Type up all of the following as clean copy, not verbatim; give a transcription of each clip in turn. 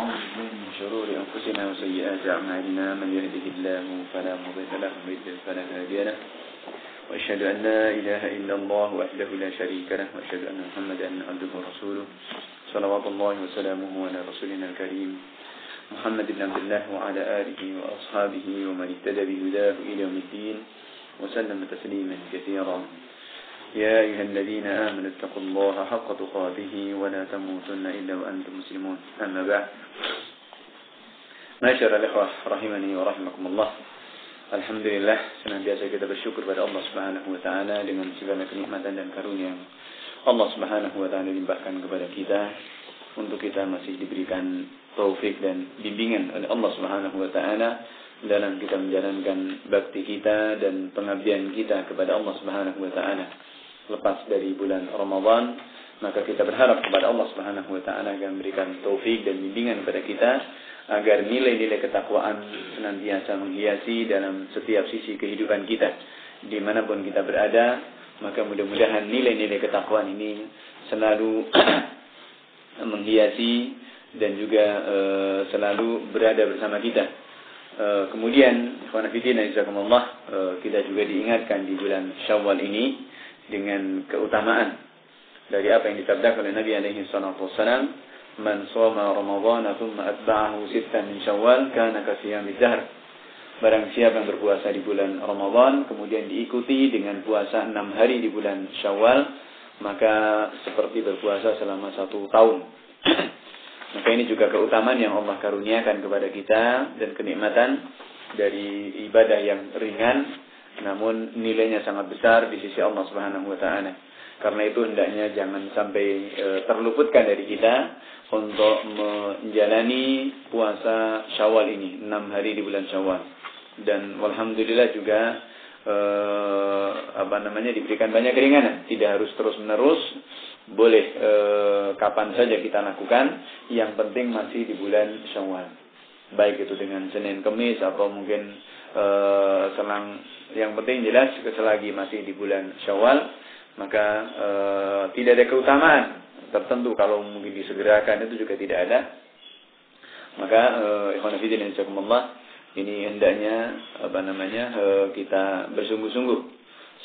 من شرور أنفسنا وسيئات أعمالنا من يهده الله فلا مضل له ومن يضلل فلا هادي له وأشهد أن لا إله إلا الله وحده لا شريك له وأشهد أن محمدا عبده ورسوله صلوات الله وسلامه على رسولنا الكريم محمد بن عبد الله وعلى آله وأصحابه ومن اهتدى بهداه إلى يوم الدين وسلم تسليما كثيرا يا أيها الذين آمنوا اتقوا الله حق تقاته ولا تموتن إلا وأنتم مسلمون أما بعد معاشر الإخوة rahimani wa rahimakumullah. Alhamdulillah, senantiasa kita bersyukur pada Allah Subhanahu wa taala dengan segala kenikmatan dan karunia yang Allah Subhanahu wa taala limpahkan kepada kita untuk kita masih diberikan taufik dan bimbingan oleh Allah Subhanahu wa taala dalam kita menjalankan bakti kita dan pengabdian kita kepada Allah Subhanahu wa taala. Lepas dari bulan Ramadan, maka kita berharap kepada Allah Subhanahu wa taala agar memberikan taufik dan bimbingan kepada kita agar nilai-nilai ketakwaan senantiasa menghiasi dalam setiap sisi kehidupan kita dimanapun kita berada. Maka mudah-mudahan nilai-nilai ketakwaan ini selalu menghiasi dan juga selalu berada bersama kita. Kemudian ikhwan fillah jazakumullah, kita juga diingatkan di bulan Syawal ini dengan keutamaan dari apa yang disabdakan oleh Nabi alaihi salatu wasallam, man shoma ramadhana thumma atba'ahu sittan min syawal kana kasiyamid dahr. Barang siapa yang berpuasa di bulan Ramadan kemudian diikuti dengan puasa 6 hari di bulan Syawal, maka seperti berpuasa selama 1 tahun. Maka ini juga keutamaan yang Allah karuniakan kepada kita dan kenikmatan dari ibadah yang ringan namun nilainya sangat besar di sisi Allah Subhanahu wa taala. Karena itu hendaknya jangan sampai terluputkan dari kita untuk menjalani puasa Syawal ini, 6 hari di bulan Syawal. Dan alhamdulillah juga diberikan banyak keringanan, tidak harus terus-menerus, boleh kapan saja kita lakukan, yang penting masih di bulan Syawal. Baik itu dengan Senin Kemis atau mungkin selang, yang penting jelas selagi masih di bulan Syawal, maka tidak ada keutamaan tertentu kalau mungkin disegerakan, itu juga tidak ada. Maka ikhwan fillah jazakumullah, ini hendaknya kita bersungguh-sungguh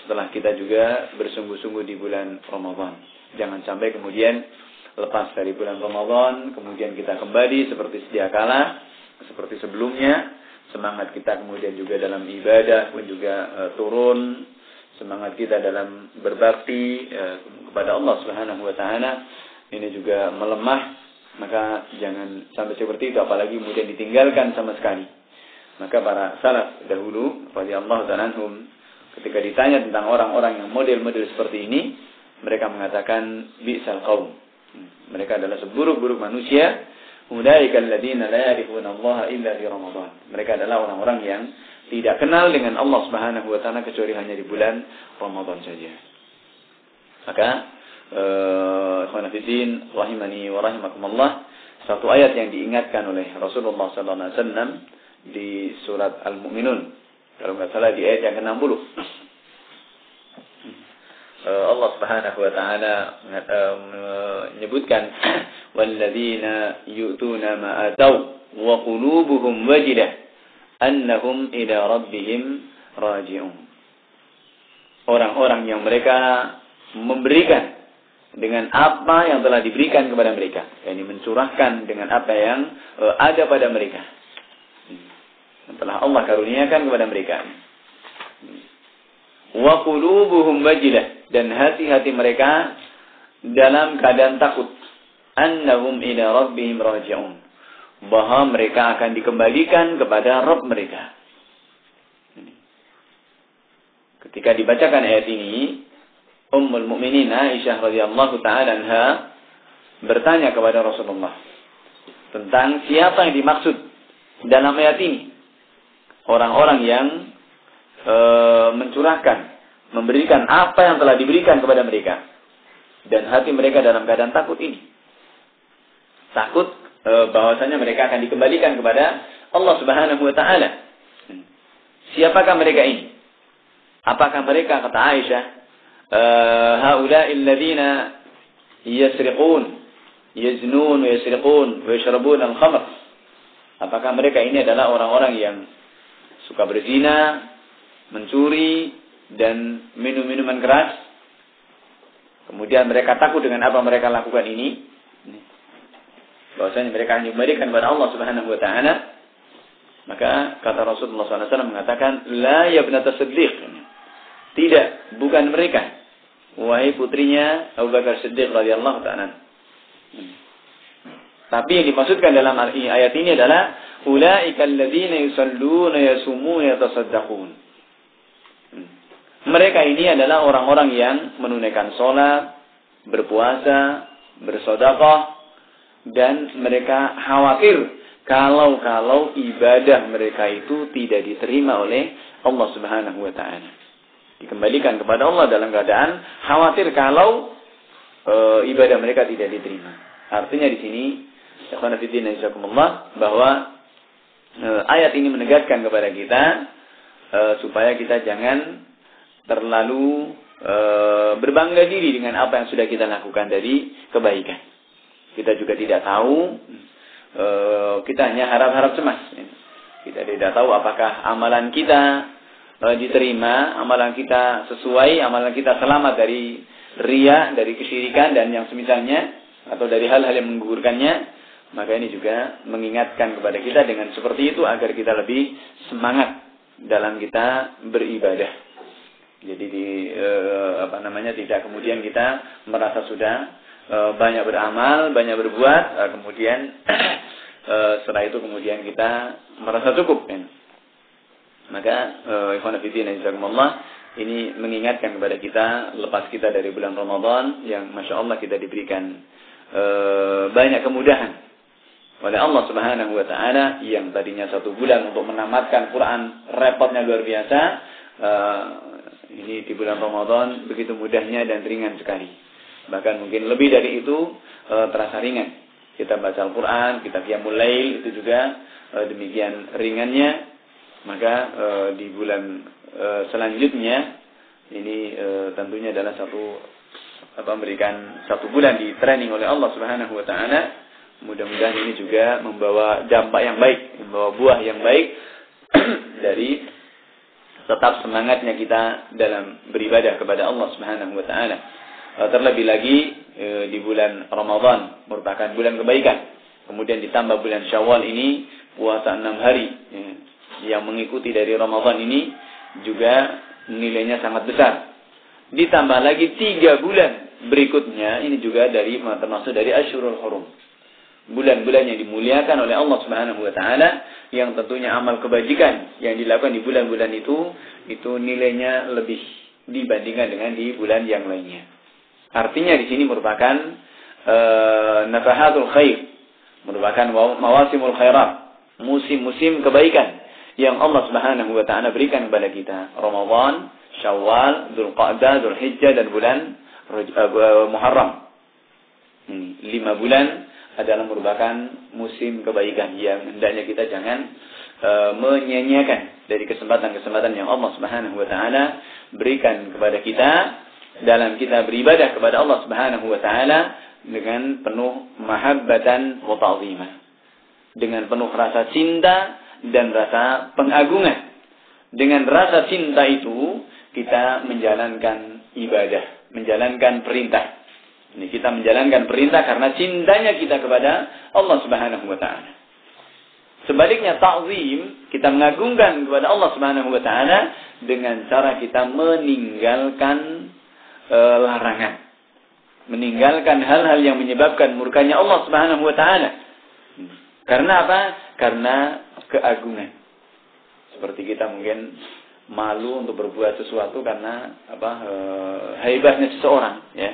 setelah kita juga bersungguh-sungguh di bulan Ramadan. Jangan sampai kemudian lepas dari bulan Ramadan kemudian kita kembali seperti sedia kala, seperti sebelumnya. Semangat kita kemudian juga dalam ibadah pun juga turun, semangat kita dalam berbakti kepada Allah Subhanahu wa taala ini juga melemah. Maka jangan sampai seperti itu, apalagi kemudian ditinggalkan sama sekali. Maka para salaf dahulu radhiyallahu ta'ala anhum ketika ditanya tentang orang-orang yang model-model seperti ini, mereka mengatakan bi'sal qaum. Mereka adalah seburuk-buruk manusia. Ulaika alladziina la ya'rifuna Allah illa di Ramadan. Mereka adalah orang-orang yang tidak kenal dengan Allah Subhanahu wa taala kecuali hanya di bulan Ramadan saja. Maka ikhwan fillah rahimani wa rahimakumullah, satu ayat yang diingatkan oleh Rasulullah sallallahu alaihi wasallam di surat Al-Mu'minun, kalau enggak salah di ayat yang ke-60. Allah Subhanahu wa taala menyebutkan walladzina yu'tuna ma atau wa qulubuhum wajilah annahum ila rabbihim raji'un. Orang-orang yang mereka memberikan dengan apa yang telah diberikan kepada mereka, yakni mencurahkan dengan apa yang ada pada mereka, yang telah Allah karuniakan kepada mereka. Wa qulubuhum wajilah, dan hati-hati mereka dalam keadaan takut. Annahum ila rabbihim raji'un, bahwa mereka akan dikembalikan kepada Rabb mereka. Ketika dibacakan ayat ini, Ummul Mukminin Aisyah radhiyallahu taala anha bertanya kepada Rasulullah tentang siapa yang dimaksud dalam ayat ini. Orang-orang yang mencurahkan, memberikan apa yang telah diberikan kepada mereka, dan hati mereka dalam keadaan takut ini. Takut bahwasanya mereka akan dikembalikan kepada Allah Subhanahu wa taala. Siapakah mereka ini? Apakah mereka, kata Aisyah, haula'il ladzina yasriqun yaznun wa yasriqun wa yashrabun al-khamr. Apakah mereka ini adalah orang-orang yang suka berzina, mencuri dan minum minuman keras? Kemudian mereka takut dengan apa mereka lakukan ini. Bahwasanya mereka hanya dikembalikan kepada Allah Subhanahu wa taala. Maka kata Rasulullah SAW mengatakan, la yabnata Siddiq. Tidak, bukan mereka. Wahai putrinya Abu Bakar Siddiq radhiyallahu ta'ala. Tapi yang dimaksudkan dalam ayat ini adalah ulaika alladzina yusalluna yasumuna yatasaddaqun. Mereka ini adalah orang-orang yang menunaikan salat, berpuasa, bersedekah, dan mereka khawatir kalau ibadah mereka itu tidak diterima oleh Allah Subhanahu wa taala. Dikembalikan kepada Allah dalam keadaan khawatir kalau ibadah mereka tidak diterima. Artinya di sini ikhwan fillah jazakumullah bahwa ayat ini menegaskan kepada kita supaya kita jangan terlalu berbangga diri dengan apa yang sudah kita lakukan dari kebaikan. Kita juga tidak tahu, kita hanya harap-harap cemas. Kita tidak tahu apakah amalan kita diterima, amalan kita sesuai, amalan kita selamat dari riya, dari kesyirikan dan yang semisalnya, atau dari hal-hal yang menggugurkannya. Maka ini juga mengingatkan kepada kita dengan seperti itu agar kita lebih semangat dalam kita beribadah. Jadi tidak kemudian kita merasa sudah banyak beramal, banyak berbuat, kemudian setelah itu kemudian kita merasa cukup. Maka ikhwan fillah jazakumullah, ini mengingatkan kepada kita lepas kita dari bulan Ramadan yang Masya Allah kita diberikan banyak kemudahan oleh Allah Subhanahu wa taala, yang tadinya 1 bulan untuk menamatkan Quran repotnya luar biasa. Ini di bulan Ramadan begitu mudahnya dan ringan sekali. Bahkan mungkin lebih dari itu terasa ringan. Kita baca Al-Quran, kita qiyamul lail, itu juga demikian ringannya. Maka di bulan selanjutnya ini tentunya adalah memberikan 1 bulan di training oleh Allah Subhanahu wa taala. Mudah-mudahan ini juga membawa dampak yang baik, membawa buah yang baik dari tetap semangatnya kita dalam beribadah kepada Allah Subhanahu wa taala. Terlebih lagi di bulan Ramadan merupakan bulan kebaikan. Kemudian ditambah bulan Syawal ini puasa 6 hari yang mengikuti dari Ramadan ini juga nilainya sangat besar. Ditambah lagi 3 bulan berikutnya ini juga termasuk dari Asyurul Hurum. Bulan-bulan yang dimuliakan oleh Allah Subhanahu wa taala, yang tentunya amal kebajikan yang dilakukan di bulan-bulan itu nilainya lebih dibandingkan dengan di bulan yang lainnya. Artinya di sini merupakan nafahatul khair, merupakan mawasimul khairat, musim-musim kebaikan yang Allah Subhanahu wa taala berikan kepada kita. Ramadan, Syawal, Dzulqa'dah, Dzulhijjah dan bulan Muharram. 5 bulan adalah merupakan musim kebaikan yang hendaknya kita jangan menyia-nyiakan dari kesempatan-kesempatan yang Allah Subhanahu wa taala berikan kepada kita dalam kita beribadah kepada Allah Subhanahu wa taala dengan penuh mahabbatan wa ta'zimah, dengan penuh rasa cinta dan rasa pengagungan. Dengan rasa cinta itu kita menjalankan ibadah, menjalankan perintah. Ini kita menjalankan perintah karena cintanya kita kepada Allah Subhanahu wa taala. Sebaliknya ta'zim, kita mengagungkan kepada Allah Subhanahu wa taala dengan cara kita meninggalkan larangan. Meninggalkan hal-hal yang menyebabkan murkanya Allah Subhanahu wa taala. Karena apa? Karena keagungan. Seperti kita mungkin malu untuk berbuat sesuatu karena haibahnya seseorang, ya.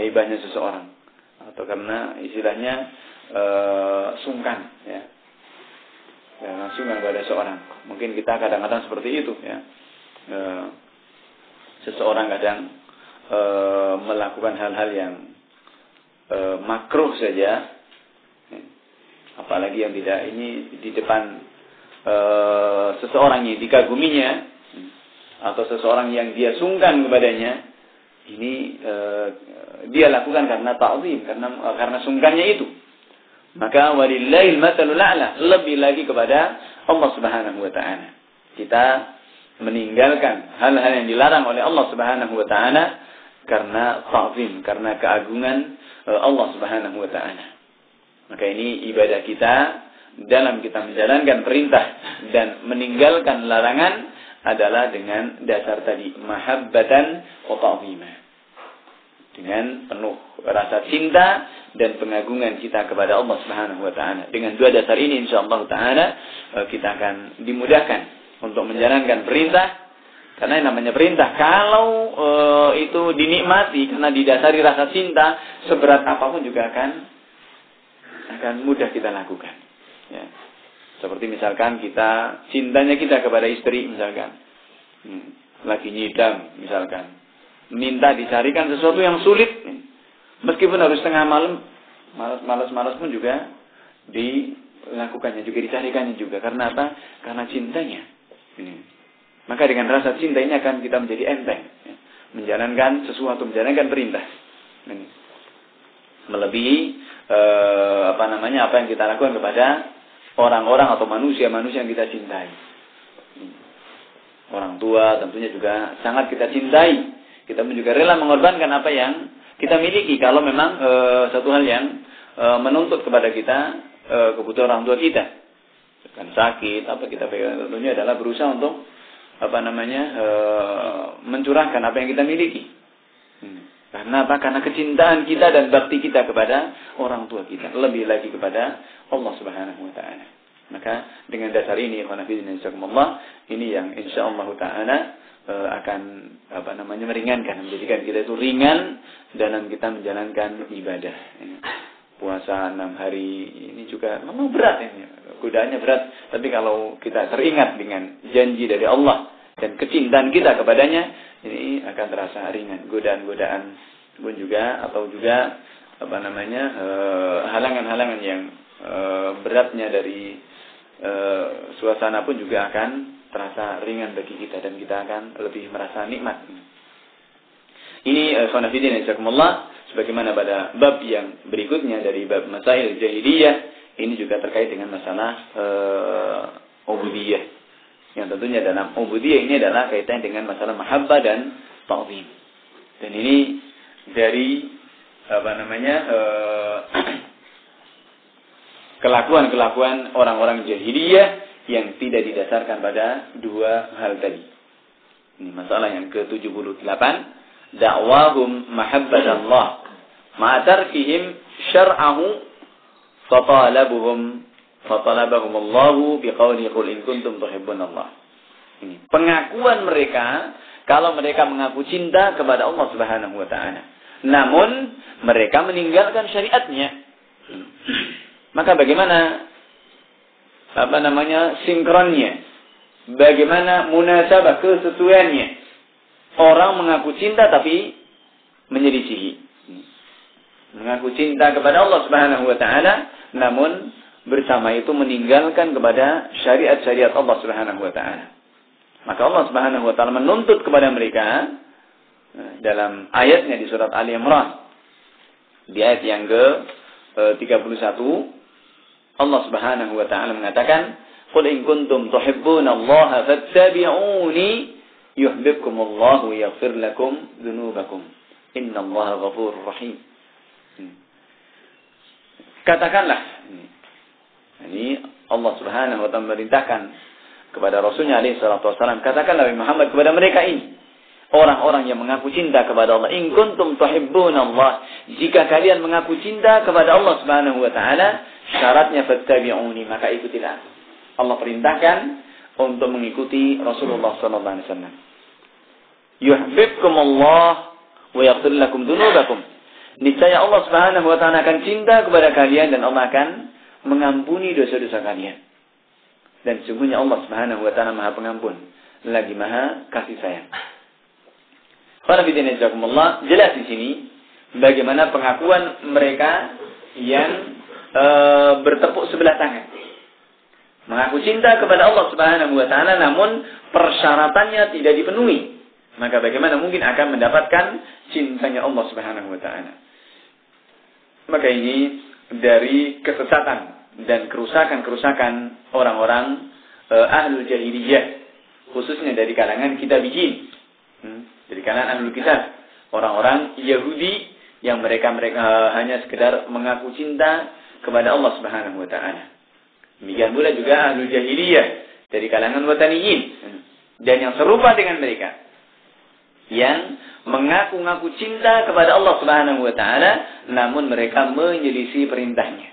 Haibahnya seseorang, atau karena istilahnya sungkan, ya. Karena sungkan pada seseorang. Mungkin kita kadang-kadang seperti itu, ya. Seseorang kadang melakukan hal-hal yang makruh saja, apalagi yang tidak ini di depan seseorang yang dikaguminya atau seseorang yang dia sungkan kepadanya, Ini dia lakukan karena ta'zim, karena sungkannya itu. Maka walillahil matsalul a'la, lebih lagi kepada Allah Subhanahu wa taala. Kita meninggalkan hal-hal yang dilarang oleh Allah Subhanahu wa taala karena ta'zim, karena keagungan Allah Subhanahu wa taala. Maka ini ibadah kita dalam kita menjalankan perintah dan meninggalkan larangan adalah dengan dasar tadi, mahabbatan wa ta'zima. Dengan penuh rasa cinta dan pengagungan kita kepada Allah Subhanahu wa taala. Dengan dua dasar ini insyaallah taala kita akan dimudahkan untuk menjalankan perintah. Karena yang namanya perintah kalau itu dinikmati karena didasari rasa cinta, seberat apapun juga akan mudah kita lakukan. Ya. Seperti misalkan cintanya kita kepada istri misalkan. Lagi nyidam misalkan. Minta dicarikan sesuatu yang sulit. Meskipun harus tengah malam, malas-malas pun juga dilakukannya, juga dicarikannya juga. Karena apa? Karena cintanya. Ini. Maka dengan rasa cinta ini akan kita menjadi enteng. Ya. Menjalankan sesuatu, menjalankan perintah. Ini. Melebihi apa yang kita lakukan kepada orang-orang atau manusia-manusia yang kita cintai. Orang tua tentunya juga sangat kita cintai. Kita pun juga rela mengorbankan apa yang kita miliki kalau memang satu hal yang menuntut kepada kita kebutuhan orang tua kita. Kan sakit, apa kita pegang tentunya adalah berusaha untuk mencurahkan apa yang kita miliki. Karena apa? Karena kecintaan kita dan bakti kita kepada orang tua kita, lebih lagi kepada Allah Subhanahu wa taala. Maka dengan dasar ini ini yang insyaallah taala akan meringankan, menjadikan kita itu ringan dalam kita menjalankan ibadah. Puasa 6 hari ini juga memang berat ini. Godaannya berat, tapi kalau kita teringat dengan janji dari Allah dan kecintaan kita kepadanya, ini akan terasa ringan. Godaan-godaan pun juga halangan-halangan yang beratnya dari suasana pun juga akan terasa ringan bagi kita dan kita akan lebih merasa nikmat. Ini khonafidin insyaallah sebagaimana pada bab yang berikutnya dari bab masail jahiliyah, ini juga terkait dengan masalah ubudiyah. Yang tentunya dalam ubudiyah ini adalah kaitan dengan masalah mahabbah dan ta'zim. Dan ini dari kelakuan-kelakuan orang-orang jahiliyah yang tidak didasarkan pada dua hal tadi. Ini masalah yang ke-78. Da'wahum mahabbatallah ma'atarkihim syar'ahu fatalabahum Allahu biqawli qul in kuntum tuhibbunallah. Ini pengakuan mereka kalau mereka mengaku cinta kepada Allah Subhanahu wa taala. Namun mereka meninggalkan syariatnya. Maka bagaimana sinkronnya? Bagaimana munasabah kesesuaiannya? Orang mengaku cinta tapi menyelisihi. Mengaku cinta kepada Allah Subhanahu wa taala namun bersama itu meninggalkan kepada syariat-syariat Allah Subhanahu wa taala. Maka Allah Subhanahu wa taala menuntut kepada mereka dalam ayatnya di surat Ali Imran. Di ayat yang ke-31 Allah Subhanahu wa taala mengatakan, "Qul in kuntum tuhibbunallaha fattabi'uni yuhibbukumullahu wa yaghfir lakum dzunubakum. Innallaha ghafurur rahim." Katakanlah, ini Allah Subhanahu wa taala memerintahkan kepada Rasulnya alaihi salatu wasallam, katakanlah Muhammad kepada mereka ini, orang-orang yang mengaku cinta kepada Allah, in kuntum tuhibbunallah, jika kalian mengaku cinta kepada Allah Subhanahu wa taala, syaratnya fattabi'uni, maka ikutilah. Allah perintahkan untuk mengikuti Rasulullah sallallahu alaihi wasallam. Yuhibbukumullah wa yaghfir lakum dzunubakum. Niscaya Allah Subhanahu wa taala akan cinta kepada kalian dan Allah akan mengampuni dosa-dosa kalian. Dan sungguhnya Allah Subhanahu wa taala Maha Pengampun, lagi Maha Kasih Sayang. Para bidin jazakumullah, jelas di sini bagaimana pengakuan mereka yang bertepuk sebelah tangan. Mengaku cinta kepada Allah Subhanahu wa taala namun persyaratannya tidak dipenuhi. Maka bagaimana mungkin akan mendapatkan cintanya Allah Subhanahu wa taala? Maka ini dari kesesatan dan kerusakan-kerusakan orang-orang ahlul jahiliyah, khususnya dari kalangan kitabiyin, dari kalangan ahlul kitab, orang-orang Yahudi yang mereka hanya sekedar mengaku cinta kepada Allah Subhanahu wa taala. Demikian pula juga ahlul jahiliyah dari kalangan wataniyin, dan yang serupa dengan mereka yang mengaku-ngaku cinta kepada Allah Subhanahu wa taala namun mereka menyelisih perintahnya.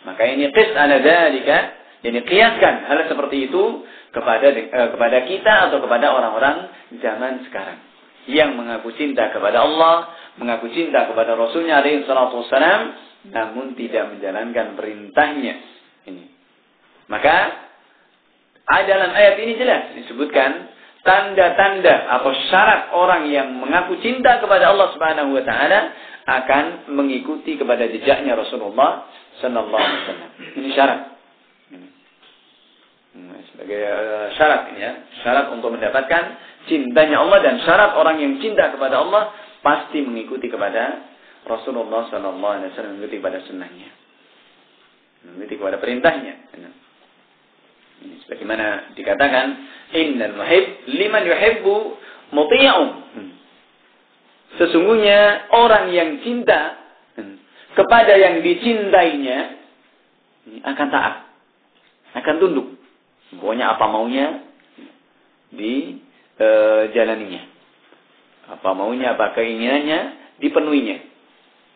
Maka ini qis ala dzalika, yani qiyaskan hal seperti itu kepada kita atau kepada orang-orang zaman sekarang yang mengaku cinta kepada Allah, mengaku cinta kepada Rasulnya alaihi salatu wassalam, namun tidak menjalankan perintahnya. Ini. Maka dalam ayat ini jelas disebutkan tanda-tanda atau syarat orang yang mengaku cinta kepada Allah Subhanahu wa taala akan mengikuti kepada jejaknya Rasulullah sallallahu alaihi wasallam. Ini syarat. Sebagai syarat ini ya, syarat untuk mendapatkan cintanya Allah, dan syarat orang yang cinta kepada Allah pasti mengikuti kepada Rasulullah sallallahu alaihi wasallam, mengikuti kepada sunnahnya, mengikuti kepada perintahnya. Ini sebagaimana dikatakan, innal muhib liman yuhibbu muti'un. Sesungguhnya orang yang cinta kepada yang dicintainya akan taat, akan tunduk. Pokoknya apa maunya dijalaninya, apa maunya, apa keinginannya dipenuhinya,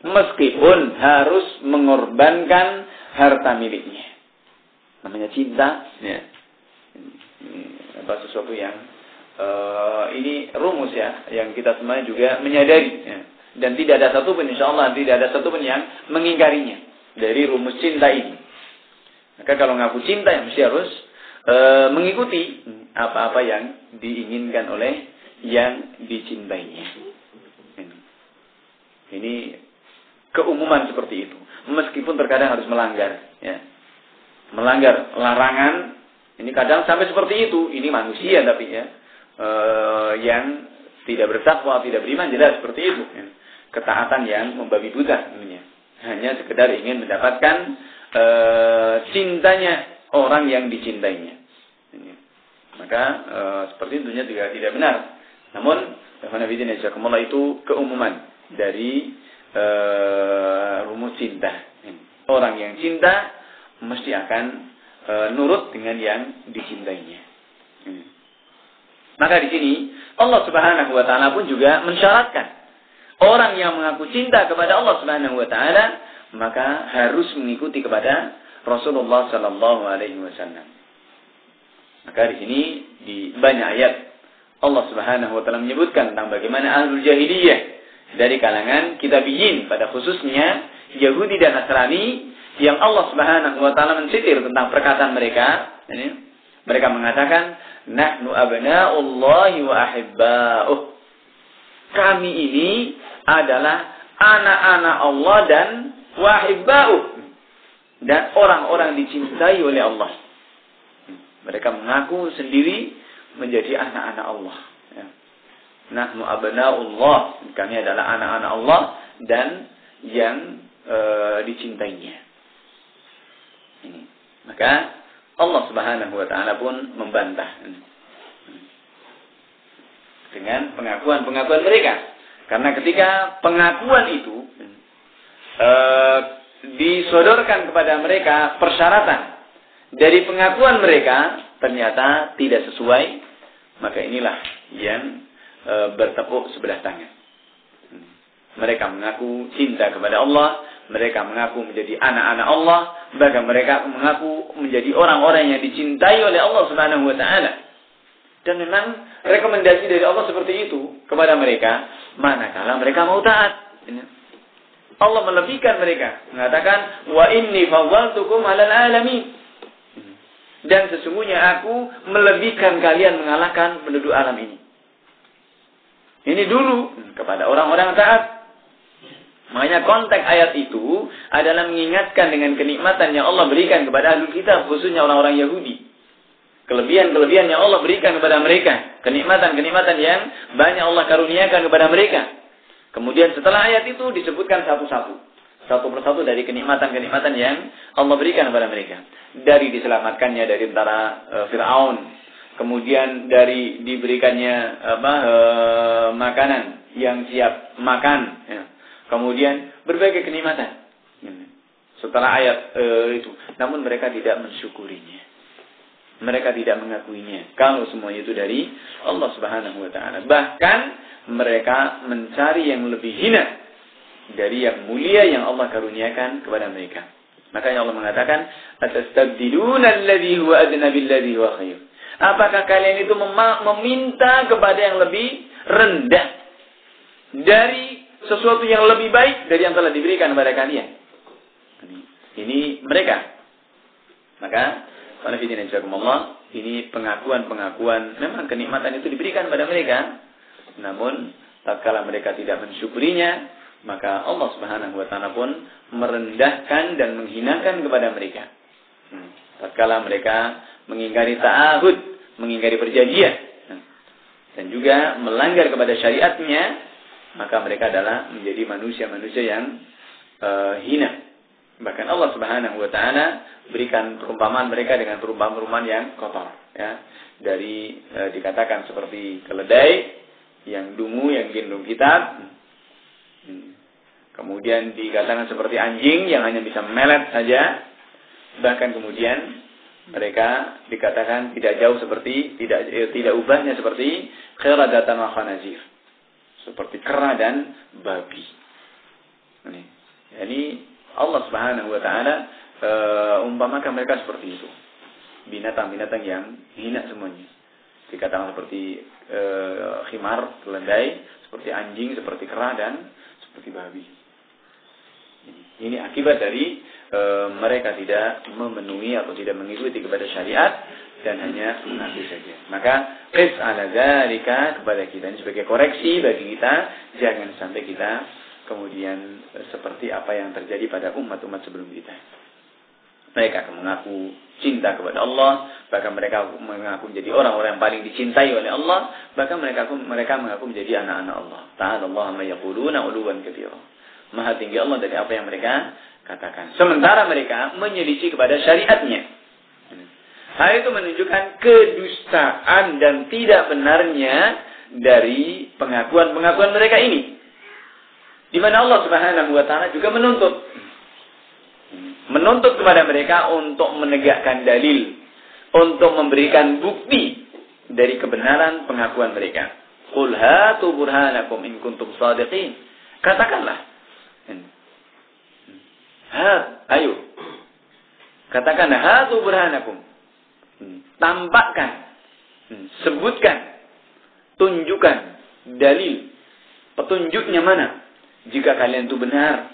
meskipun harus mengorbankan harta miliknya. Namanya cinta, ya. Ini sesuatu yang ini rumus ya, yang kita semuanya juga menyadari, ya. Dan tidak ada satupun, insyaallah tidak ada satupun yang mengingkarinya dari rumus cinta ini. Maka kalau ngaku cinta ya mesti harus mengikuti apa-apa yang diinginkan oleh yang dicintainya. Ini keumuman seperti itu, meskipun terkadang harus melanggar, ya. Melanggar larangan, ini kadang sampai seperti itu. Ini manusia tapi ya, yang tidak bertakwa, tidak beriman, jelas seperti itu. Ya. Ketaatan yang membabi buta, hanya sekedar ingin mendapatkan cintanya orang yang dicintainya. Maka seperti itu juga tidak benar. Namun, itu keumuman dari rumus cinta. Orang yang cinta mesti akan nurut dengan yang dicintainya. Maka di sini Allah Subhanahu wa taala pun juga mensyaratkan orang yang mengaku cinta kepada Allah Subhanahu wa taala maka harus mengikuti kepada Rasulullah sallallahu alaihi wasallam. Maka di sini di banyak ayat Allah Subhanahu wa taala menyebutkan tentang bagaimana ahlul jahiliyah dari kalangan kitabiyin, pada khususnya Yahudi dan Nasrani, yang Allah Subhanahu wa taala mensitir tentang perkataan mereka. Ini, mereka mengatakan, nahnu abna'ullahi wa ahibba'uh. Kami ini adalah anak-anak Allah dan wa ahibba'uh, dan orang-orang dicintai oleh Allah. Mereka mengaku sendiri menjadi anak-anak Allah. Ya. Nahnu abna'ullah, kami adalah anak-anak Allah dan yang dicintainya. Ini. Maka Allah Subhanahu wa taala pun membantah dengan pengakuan-pengakuan mereka. Karena ketika pengakuan itu disodorkan kepada mereka persyaratan dari pengakuan mereka ternyata tidak sesuai, maka inilah yang bertepuk sebelah tangan. Mereka mengaku cinta kepada Allah, mereka mengaku menjadi anak-anak Allah, bahkan mereka mengaku menjadi orang-orang yang dicintai oleh Allah Subhanahu wa taala. Dan memang rekomendasi dari Allah seperti itu kepada mereka, manakala mereka mau taat. Allah melebihkan mereka, mengatakan, "Wa inni faddaltukum 'alal 'alamin." Dan sesungguhnya aku melebihkan kalian mengalahkan penduduk alam ini. Ini dulu kepada orang-orang taat. Makanya konteks ayat itu adalah mengingatkan dengan kenikmatan yang Allah berikan kepada ahlul kitab, khususnya orang-orang Yahudi. kelebihan-kelebihan yang Allah berikan kepada mereka, kenikmatan-kenikmatan yang banyak Allah karuniakan kepada mereka. Kemudian setelah ayat itu disebutkan satu persatu dari kenikmatan-kenikmatan yang Allah berikan kepada mereka. Dari diselamatkannya dari tentara Fir'aun, kemudian dari diberikannya makanan yang siap makan, ya. Kemudian berbagai kenikmatan. Setelah ayat itu, namun mereka tidak mensyukurinya. Mereka tidak mengakuinya. Kalau semuanya itu dari Allah Subhanahu wa taala. Bahkan mereka mencari yang lebih hina dari yang mulia yang Allah karuniakan kepada mereka. Makanya Allah mengatakan, "Atastabdiluna alladhi huwa adna billadhi huwa khair." Apakah kalian itu meminta kepada yang lebih rendah dari sesuatu yang lebih baik dari yang telah diberikan kepada kalian? Ini mereka. Maka ini pengakuan-pengakuan, memang kenikmatan itu diberikan pada mereka. Namun tatkala mereka tidak mensyukurinya, maka Allah Subhanahu wa taala pun merendahkan dan menghinakan kepada mereka. Tatkala mereka mengingkari ta'ahud, mengingkari perjanjian, dan juga melanggar kepada syariatnya, maka mereka adalah menjadi manusia-manusia yang hina. Bahkan Allah Subhanahu wa taala berikan perumpamaan mereka dengan perumpamaan yang kotor, ya. Dari dikatakan seperti keledai yang dungu, yang gendong kitab. Kemudian dikatakan seperti anjing yang hanya bisa memelet saja. Bahkan kemudian mereka dikatakan tidak jauh seperti tidak ubahnya seperti qiradatan wa khanazir. Seperti kera dan babi. Ini Allah Subhanahu wa taala umpamakan mereka seperti itu. Binatang-binatang yang hina semuanya. Dikatakan seperti khimar, keledai, seperti anjing, seperti kera dan seperti babi. Ini akibat dari mereka tidak memenuhi atau tidak mengikuti kepada syariat dan hanya mengaku saja. Maka qis ala dzalika kepada kita ini sebagai koreksi bagi kita, jangan sampai kita kemudian seperti apa yang terjadi pada umat-umat sebelum kita. Mereka akan mengaku cinta kepada Allah, bahkan mereka mengaku menjadi orang-orang yang paling dicintai oleh Allah, bahkan mereka mengaku menjadi anak-anak Allah. Ta'ala Allah ma yaquluna 'uluwan katsira. Maha tinggi Allah dari apa yang mereka katakan. Sementara mereka menyelisih kepada syariatnya. Hal itu menunjukkan kedustaan dan tidak benarnya dari pengakuan-pengakuan mereka ini. Di mana Allah Subhanahu wa taala juga menuntut kepada mereka untuk menegakkan dalil, untuk memberikan bukti dari kebenaran pengakuan mereka. Qul hatu burhanakum in kuntum shadiqin. Katakanlah. Ayo. Katakanlah hatu burhanakum. Tampakkan. Sebutkan. Tunjukkan dalil. Petunjuknya mana? Jika kalian itu benar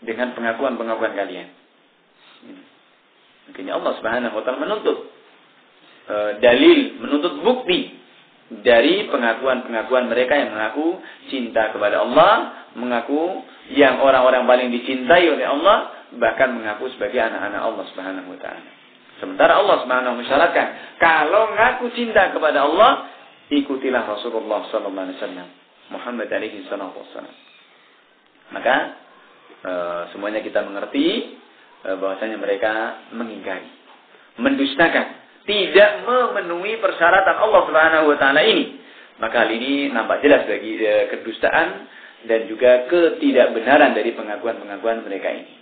dengan pengakuan-pengakuan kalian. Makanya Allah Subhanahu wa taala menuntut dalil, menuntut bukti dari pengakuan-pengakuan mereka yang mengaku cinta kepada Allah, mengaku yang orang-orang paling dicintai oleh Allah, bahkan mengaku sebagai anak-anak Allah Subhanahu wa taala. Sementara Allah Subhanahu wa taala mensyaratkan, kalau mengaku cinta kepada Allah, ikutilah Rasulullah sallallahu alaihi wasallam, Muhammad alaihi wasallam. Maka semuanya kita mengerti bahwasanya mereka mengingkari, mendustakan, tidak memenuhi persyaratan Allah Subhanahu wa taala ini. Maka hal ini nampak jelas bagi kedustaan dan juga ketidakbenaran dari pengakuan-pengakuan mereka ini.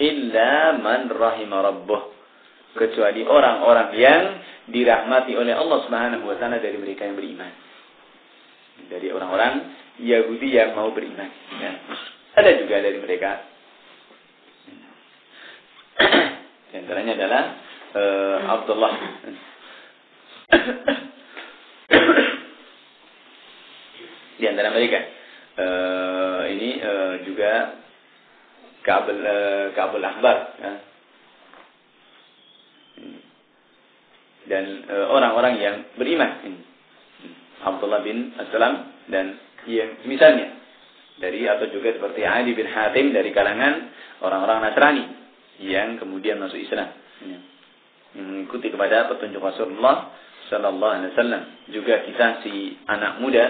Illa man rahima rabbuh, kecuali orang-orang yang dirahmati oleh Allah Subhanahu wa taala dari mereka yang beriman. Dari orang-orang Yahudi yang mau beriman. Ya. Ada juga dari mereka. Di antaranya adalah Abdullah. Di antara mereka ini juga Ka'bul Ahbar. Ya. Dan orang-orang yang beriman. Abdullah bin Aslam dan yang misalnya dari atau juga seperti Ali bin Hatim dari kalangan orang-orang Nasrani yang kemudian masuk Islam. mengikuti kepada petunjuk Rasulullah sallallahu alaihi wasallam. Juga kita si anak muda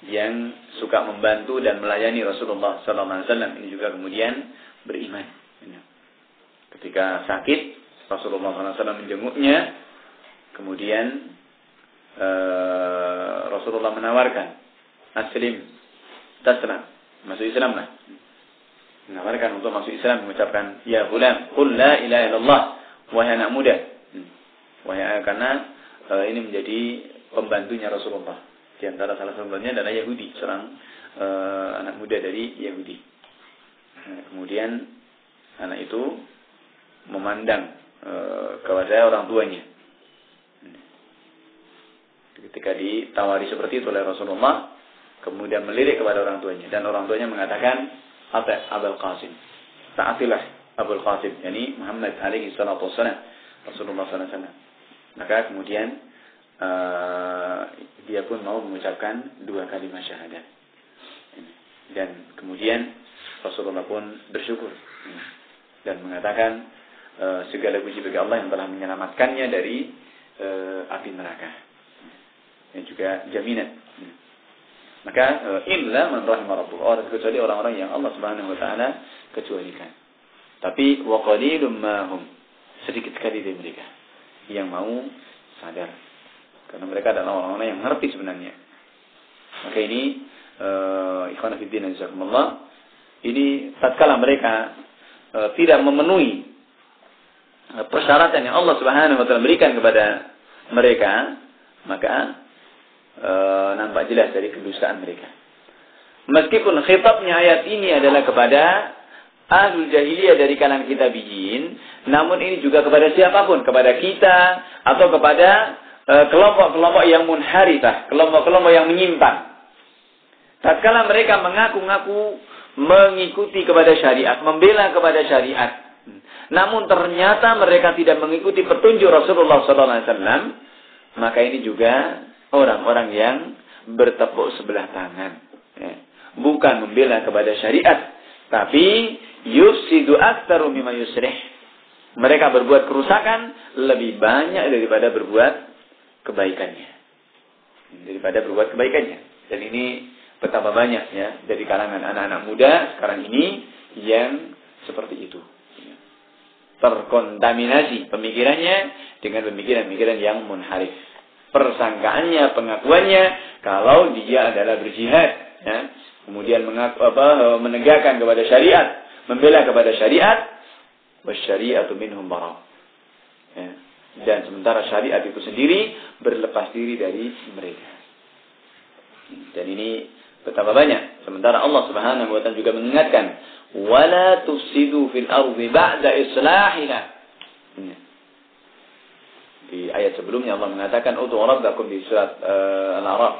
yang suka membantu dan melayani Rasulullah sallallahu alaihi wasallam ini juga kemudian beriman. Ketika sakit Rasulullah sallallahu alaihi wasallam menjenguknya, kemudian Rasulullah menawarkan aslim taslam, masuk Islam lah. Menawarkan untuk masuk Islam, mengucapkan ya gulam qul la ilaha illallah, wahai anak muda. Karena ini menjadi pembantunya Rasulullah. Di antara salah satunya adalah Yahudi, seorang anak muda dari Yahudi. Kemudian anak itu memandang kepada orang tuanya. Ketika ditawari seperti itu oleh Rasulullah, kemudian melirik kepada orang tuanya, dan orang tuanya mengatakan, Abul Qasim, taatilah Abul Qasim, yakni Muhammad alaihi salatu wassalam, Rasulullah sallallahu alaihi wasallam. Maka kemudian dia pun mau mengucapkan 2 kalimat syahadat. Dan kemudian Rasulullah pun bersyukur dan mengatakan segala puji bagi Allah yang telah menyelamatkannya dari api neraka. Dan juga jaminan. Maka illa man rahimah rabbuk, kecuali orang-orang yang Allah Subhanahu wa taala kecualikan. Tapi wa qalilum ma hum, sedikit sekali dari mereka yang mau sadar. Karena mereka adalah orang-orang yang mengerti sebenarnya. Maka ini ikhwan fillah jazakumullah, ini tatkala mereka tidak memenuhi persyaratan yang Allah Subhanahu wa taala berikan kepada mereka, maka nampak jelas dari kedustaan mereka. Meskipun khitabnya ayat ini adalah kepada ahlul jahiliyah dari kalangan kitabiyin, namun ini juga kepada siapapun, kepada kita atau kepada kelompok-kelompok yang munharifah, kelompok-kelompok yang menyimpang. Tatkala mereka mengaku-ngaku mengikuti kepada syariat, membela kepada syariat, namun ternyata mereka tidak mengikuti petunjuk Rasulullah SAW, maka ini juga orang-orang yang bertepuk sebelah tangan. Bukan membela kepada syariat, tapi yufsidu aktsaru mimma yuslih. Mereka berbuat kerusakan lebih banyak daripada berbuat kebaikannya. Dan ini betapa banyak ya dari kalangan anak-anak muda sekarang ini yang seperti itu. Terkontaminasi pemikirannya dengan pemikiran-pemikiran yang munharif. Persangkaannya, pengakuannya kalau dia adalah berjihad, ya, kemudian menegakkan kepada syariat, membela kepada syariat, wasyari'atu minhum bara'. Ya. Dan sementara syariat itu sendiri berlepas diri dari mereka. Dan ini betapa banyak. Sementara Allah Subhanahu wa taala juga mengingatkan, wala tufsidu fil ardi ba'da islahiha. Di ayat sebelumnya Allah mengatakan ud'u rabbakum di surat Al-A'raf,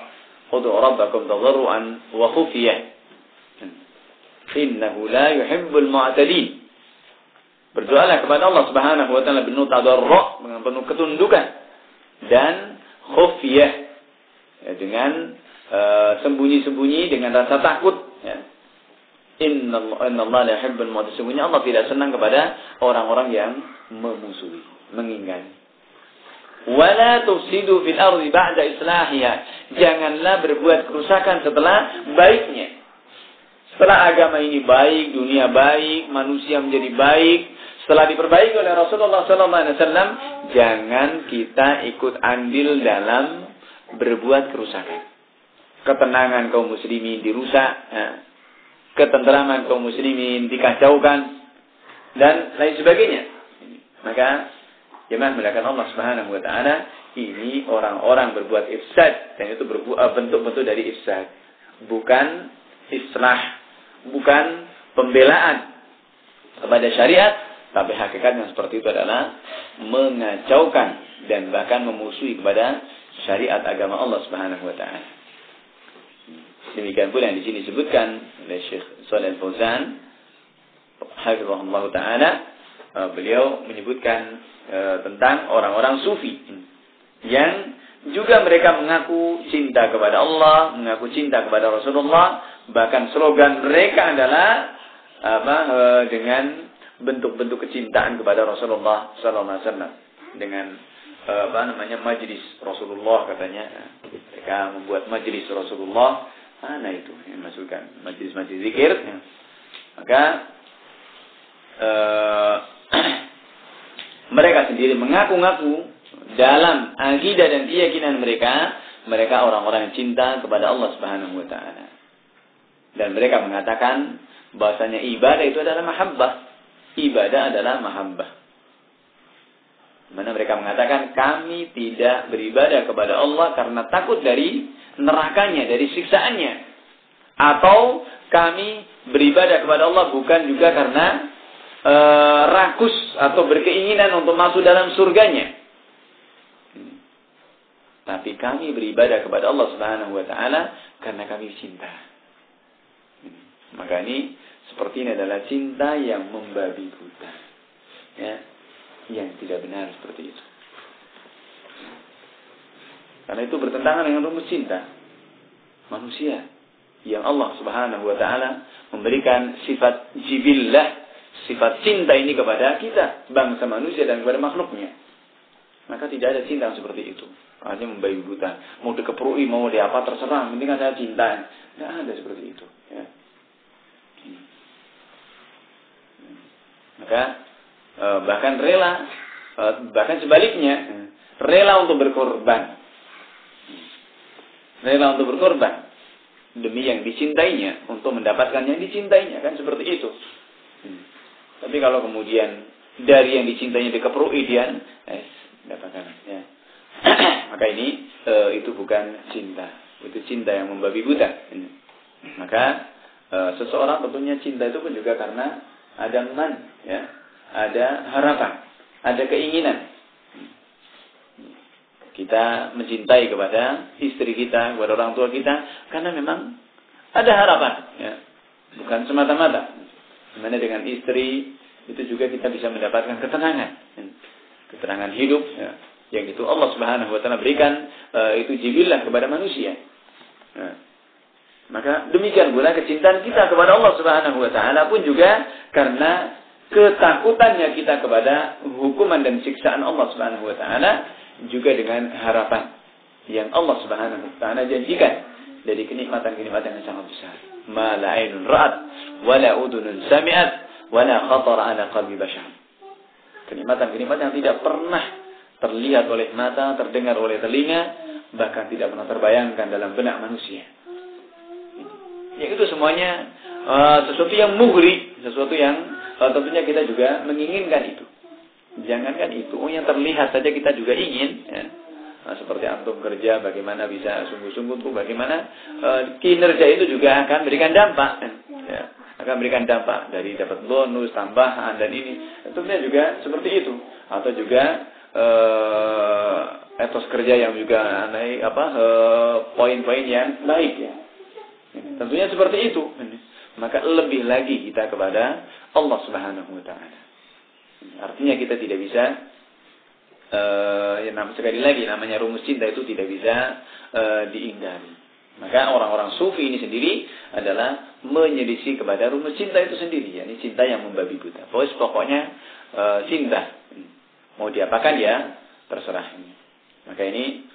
ud'u rabbakum tadarruan wa khufiyah innahu la yuhibbul mu'tadin. Berdoalah kepada Allah Subhanahu wa taala penuh tadarru', dengan penuh ketundukan, dan khufiyah, ya, dengan sembunyi-sembunyi, dengan rasa takut, ya. Inna Allah la yuhibbul mu'tadin. Sesungguhnya Allah tidak senang kepada orang-orang yang memusuhi, mengingkari. Wala tufsidu fil ardi ba'da islahiha. Janganlah berbuat kerusakan setelah baiknya. Setelah agama ini baik, dunia baik, manusia menjadi baik, setelah diperbaiki oleh Rasulullah SAW, jangan kita ikut andil dalam berbuat kerusakan. Ketenangan kaum muslimin dirusak, ya. Ketenteraman kaum muslimin dikacaukan, dan lain sebagainya. Maka jemaah melakukan Allah Subhanahu wa taala, ini orang-orang berbuat ifsad, dan itu bentuk-bentuk dari ifsad, bukan islah, bukan pembelaan kepada syariat, tapi hakikatnya seperti itu adalah mengacaukan dan bahkan memusuhi kepada syariat agama Allah Subhanahu wa taala. Demikian pula yang di sini disebutkan oleh Syekh Shalih Al-Fauzan hafizahullah taala, beliau menyebutkan tentang orang-orang sufi yang juga mereka mengaku cinta kepada Allah, mengaku cinta kepada Rasulullah, bahkan slogan mereka adalah dengan bentuk-bentuk kecintaan kepada Rasulullah sallallahu alaihi wasallam dengan majlis Rasulullah katanya. Mereka membuat majlis Rasulullah. Mana itu yang masukkan majlis-majlis zikir? Maka mereka sendiri mengaku-ngaku dalam akidah dan keyakinan mereka orang-orang yang cinta kepada Allah Subhanahu wa taala. Dan mereka mengatakan bahasanya ibadah itu adalah mahabbah. Ibadah adalah mahabbah. Mana mereka mengatakan kami tidak beribadah kepada Allah karena takut dari nerakanya, dari siksaannya. Atau kami beribadah kepada Allah bukan juga karena rakus atau berkeinginan untuk masuk dalam surganya. Tapi kami beribadah kepada Allah Subhanahu wa taala karena kami cinta. Maka ini seperti ini adalah cinta yang membabi buta. Ya, yang tidak benar seperti itu. Karena itu bertentangan dengan rumus cinta manusia yang Allah Subhanahu wa taala memberikan sifat jibillah, sifat cinta ini kepada kita, bangsa manusia dan kepada makhluknya. Maka tidak ada cinta yang seperti itu. Hanya membabi buta, mau dikeprui, mau di apa terserah, penting saya cinta. Tidak ada seperti itu. Ya. Maka bahkan rela, bahkan sebaliknya rela untuk berkorban, demi yang dicintainya, untuk mendapatkan yang dicintainya, kan seperti itu. Tapi kalau kemudian dari yang dicintainya dikeprui dia dapatkan, ya. Maka ini itu bukan cinta, itu cinta yang membabi buta. Maka seseorang tentunya cinta itu pun juga karena ada ya, ada harapan, ada keinginan. Kita mencintai kepada istri kita, kepada orang tua kita, karena memang ada harapan, ya. Bukan semata-mata. Dimana dengan istri itu juga kita bisa mendapatkan ketenangan, ketenangan hidup, ya. Yang itu Allah Subhanahu wa taala berikan itu jibillah kepada manusia. Nah, maka demikian pula kecintaan kita kepada Allah Subhanahu wa taala pun juga karena ketakutannya kita kepada hukuman dan siksaan Allah Subhanahu wa taala, juga dengan harapan yang Allah Subhanahu wa taala janjikan dari kenikmatan-kenikmatan yang sangat besar. Ma la ainun ra'at wa la udhunun sami'at wa la khatara ala qalbi bashar. Kenikmatan-kenikmatan yang tidak pernah terlihat oleh mata, terdengar oleh telinga, bahkan tidak pernah terbayangkan dalam benak manusia. Ya, itu semuanya sesuatu yang mughri, sesuatu yang tentunya kita juga menginginkan itu. Jangankan itu, yang terlihat saja kita juga ingin. Ya. Seperti antum kerja, bagaimana bisa sungguh-sungguh tuh, bagaimana kinerja itu juga akan berikan dampak. Ya. Akan berikan dampak dari dapat bonus, tambahan dan ini. Tentunya juga seperti itu. Atau juga etos kerja yang juga naik poin-poin yang baik, ya. Tentunya seperti itu. Maka lebih lagi kita kepada Allah Subhanahu wa taala. Artinya kita tidak bisa sekali lagi namanya rumus cinta itu tidak bisa diingkari. Maka orang-orang sufi ini sendiri adalah menyelisih kepada rumus cinta itu sendiri, yakni cinta yang membabi buta. Pokoknya cinta mau diapakan ya terserah. Maka ini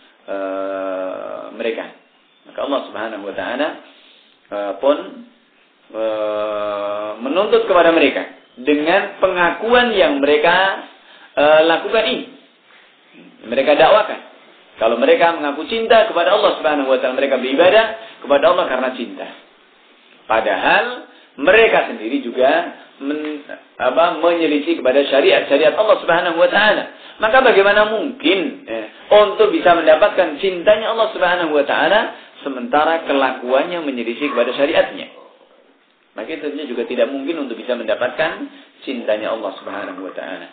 mereka. Maka Allah Subhanahu wa taala pun menuntut kepada mereka dengan pengakuan yang mereka lakukan ini. Mereka dakwakan. Kalau mereka mengaku cinta kepada Allah Subhanahu wa taala, mereka beribadah kepada Allah karena cinta. Padahal mereka sendiri juga menyelisih kepada syariat Allah Subhanahu wa taala. Maka bagaimana mungkin untuk bisa mendapatkan cintanya Allah Subhanahu wa taala sementara kelakuannya menyelisih kepada syariatnya? Maka tentunya juga tidak mungkin untuk bisa mendapatkan cintanya Allah Subhanahu wa taala.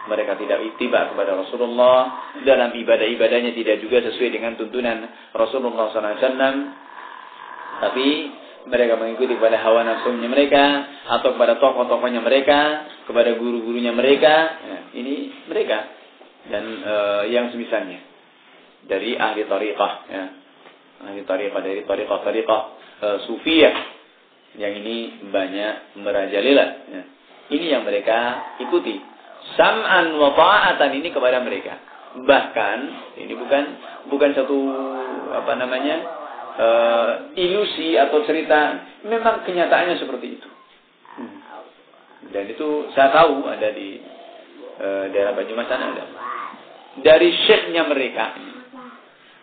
Mereka tidak ittiba kepada Rasulullah, dalam ibadah-ibadahnya tidak juga sesuai dengan tuntunan Rasulullah SAW, tapi mereka mengikuti kepada hawa nafsunya mereka, atau kepada tokoh-tokohnya mereka, kepada guru-gurunya mereka. Ya, ini mereka dan yang semisalnya dari ahli tariqah, ya. Ahli tariqah dari tariqah sufiyah yang ini banyak merajalela, ya. Ini yang mereka ikuti. Sam'an wa ta'atan ini kepada mereka. Bahkan ini bukan satu ilusi atau cerita, memang kenyataannya seperti itu. Dan itu saya tahu ada di daerah Banyumas sana ada. Dari syekhnya mereka,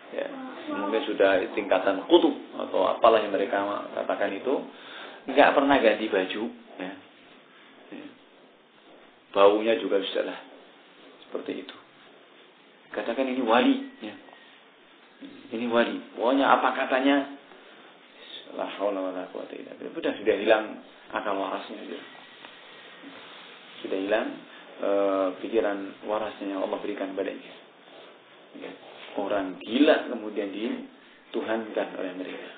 ya, mungkin sudah tingkatan kutub atau apalah yang mereka katakan itu, nggak pernah ganti baju, ya. Baunya juga sudah seperti itu. Katakan ini wali, ya. Ini wali. Pokoknya apa katanya, la haula wala quwwata illa billah. Sudah hilang akal warasnya aja. Sudah hilang pikiran warasnya yang Allah berikan padanya. Ya. Orang gila kemudian dituhankan oleh mereka,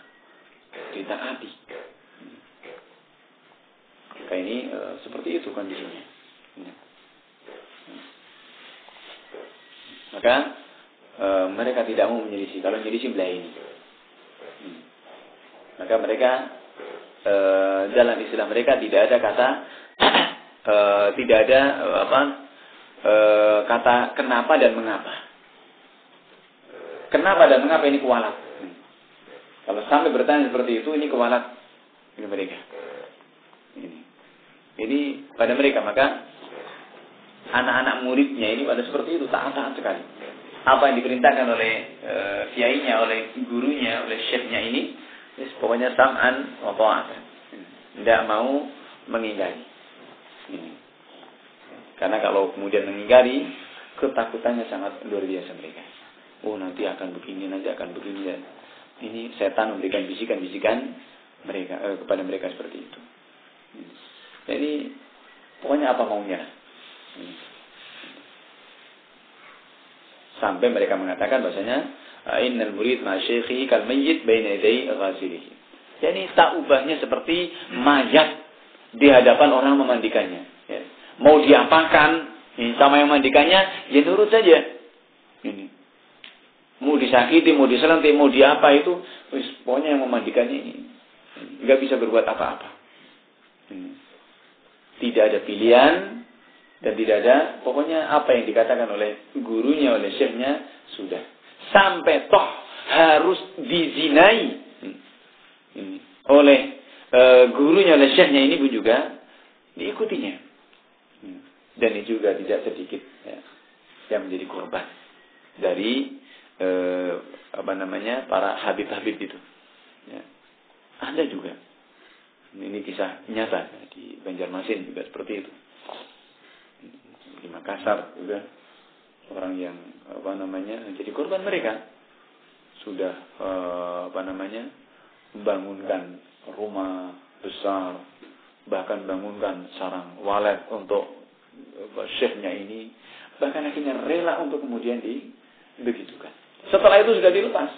ditaati. Kayak ini seperti itu kondisinya. Ya. Maka mereka tidak mau menyelisih. Kalau menyelisih belah ini. Maka mereka dalam istilah mereka tidak ada kata tidak ada kata kenapa dan mengapa. Kenapa dan mengapa ini kualat. Kalau sampai bertanya seperti itu, ini kualat ini mereka. Ini pada mereka, maka anak-anak muridnya ini pada seperti itu, taat-taat sekali. Apa yang diperintahkan oleh kiainya, oleh gurunya, oleh syekhnya ini, pokoknya sam'an wa ta'atan. Tidak mau mengingkari. Karena kalau kemudian mengingkari, ketakutannya sangat luar biasa mereka. Oh, nanti akan begini, nanti akan begini. Ini setan memberikan bisikan-bisikan mereka kepada mereka seperti itu. Jadi pokoknya apa maunya. Sampai mereka mengatakan bahasanya innal murid ma syekhi kal mayyit baina yaday ghasilihi. Jadi tak ubahnya seperti mayat di hadapan orang memandikannya. Ya. Mau diapakan sama yang memandikannya, ya nurut saja. Ini. Mau disakiti, mau diselentik, mau diapa itu, pokoknya yang memandikannya ini nggak bisa berbuat apa-apa. Tidak ada pilihan dan tidak ada, pokoknya apa yang dikatakan oleh gurunya, oleh syekhnya sudah. Sampai toh harus dizinai oleh gurunya, oleh syekhnya ini pun juga diikutinya. Dan ini juga tidak sedikit ya, yang menjadi korban dari para habib-habib itu. Ya. Ada juga. Ini kisah nyata di Banjarmasin juga seperti itu. Di Makassar juga orang yang menjadi korban mereka sudah membangunkan rumah besar, bahkan bangunkan sarang walet untuk syekhnya ini, bahkan akhirnya rela untuk kemudian dibegitukan. Setelah itu sudah dilepas.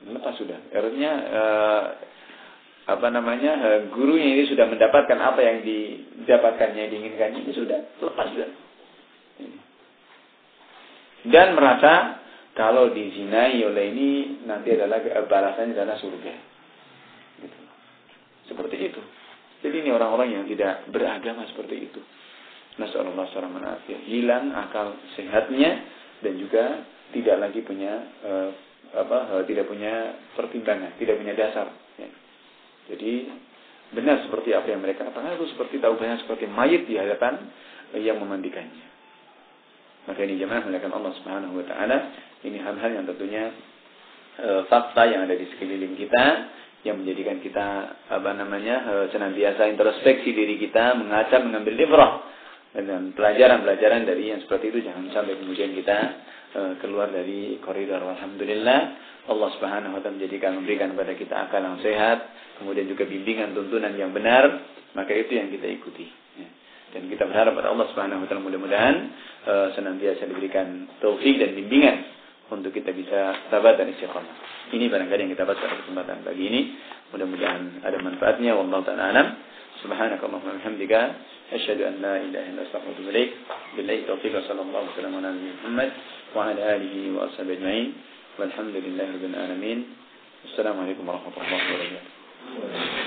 Lepas sudah. Artinya gurunya ini sudah mendapatkan apa yang didapatkannya, diinginkannya, ini sudah lepas sudah. Dan merasa kalau dizinai oleh ini nanti adalah balasannya adalah surga. Gitu. Seperti itu. Jadi ini orang-orang yang tidak beragama seperti itu. Nasallallahu alaihi wasallam, hilang akal sehatnya dan juga tidak lagi punya tidak punya pertimbangan, tidak punya dasar. Ya. Jadi benar seperti apa yang mereka katakan, itu seperti taubahnya seperti mayit di hadapan yang memandikannya. Maka ini jemaah melakukan Allah Subhanahu wa taala, ini hal-hal yang tentunya fakta yang ada di sekeliling kita yang menjadikan kita senantiasa introspeksi diri kita, mengaca, mengambil ibrah dan pelajaran-pelajaran dari yang seperti itu, jangan sampai kemudian kita keluar dari koridor. Alhamdulillah Allah Subhanahu wa taala memberikan kepada kita akal yang sehat, kemudian juga bimbingan tuntunan yang benar, maka itu yang kita ikuti. Dan kita berharap pada Allah Subhanahu wa taala mudah-mudahan senantiasa diberikan taufik dan bimbingan untuk kita bisa sabar dan istiqamah. Ini barangkali yang kita bahas pada kesempatan pagi ini. Mudah-mudahan ada manfaatnya. Wallahu ta'ala alam. Subhanakallahumma wa bihamdika asyhadu an la ilaha illa anta astaghfiruka wa atubu ilaik. Billahi taufiq wa sallallahu alaihi wa sallam ala Muhammad wa ala alihi wa ashabihi ajma'in. Walhamdulillahirabbil alamin. Assalamualaikum warahmatullahi wabarakatuh.